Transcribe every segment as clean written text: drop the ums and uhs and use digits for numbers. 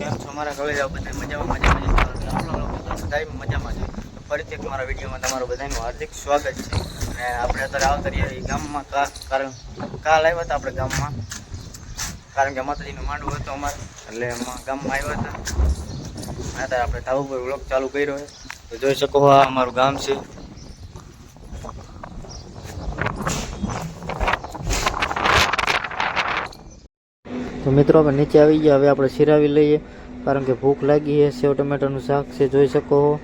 કેમ છો મારા કલેજા બધા મજામાં બધા મજામાં છે. ફરીથી એક મારા વિડીયોમાં તમારું બધાનું હાર્દિક સ્વાગત છે. અને આપણે અત્યારે આવતા રહ્યા ગામમાં કારણ કાલ આવ્યા હતા આપણે ગામમાં, કારણ કે માતાજીનું માંડવું હતું અમારે, એટલે ગામમાં આવ્યા હતા. અત્યારે આપણે ધાબા પર વ્લોગ ચાલુ કર્યો છે, તો જોઈ શકો આ અમારું ગામ છે. તો મિત્રો આપણે નીચે આવી ગયા, હવે આપણે સિરાવી લઈએ કારણ કે ભૂખ લાગી છે. સેવ ટમેટાનું શાક છે, જોઈ શકો છો.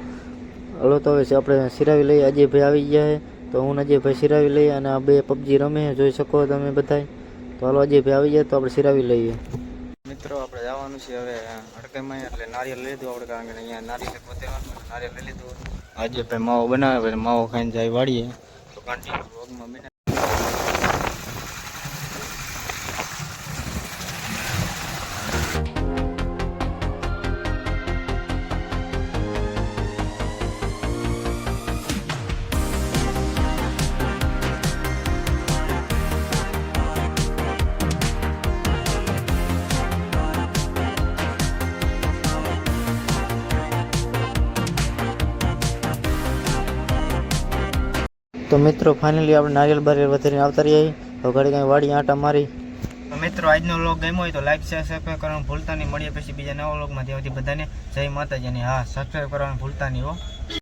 હલો તો હવે આપણે સિરાવી લઈએ. અજયભાઈ આવી ગયા છે, તો હું અજયભાઈ સિરાવી લઈએ. અને આ બે પબજી રમે છે, જોઈ શકો તમે બધાય. તો હાલો અજયભાઈ આવી જાય તો આપણે સિરાવી લઈએ. મિત્રો આપણે જવાનું છે હવે હડકાઈમાં, એટલે નારિયેળ લઈ લીધું આપણે, કારણ કે અહીંયા નારિયેળ પોતેવાનું, નારિયેળ લઈ લીધું. અજયભાઈ માવો બનાવે, માવો ખાઈને જાય વાળીએ. તો કન્ટિન્યુ વ્લોગમાં બને. તો મિત્રો ફાઇનલી આપણે નારિયેળ બારિયેળ વધારીને આવતા રહીએ. તો ઘડી કાંઈ વાડી આંટા મારી. તો મિત્રો આજનો વ્લોગ ગમ્યો હોય તો લાઈક શેર સબસ્ક્રાઈબ કરવાનું ભૂલતા નહીં. મળીએ પછી બીજા નવા વ્લોગમાં. ત્યાંથી બધાને જય માતાજી. અને હા, સબસ્ક્રાઈબ કરવાનું ભૂલતા નહીં હો.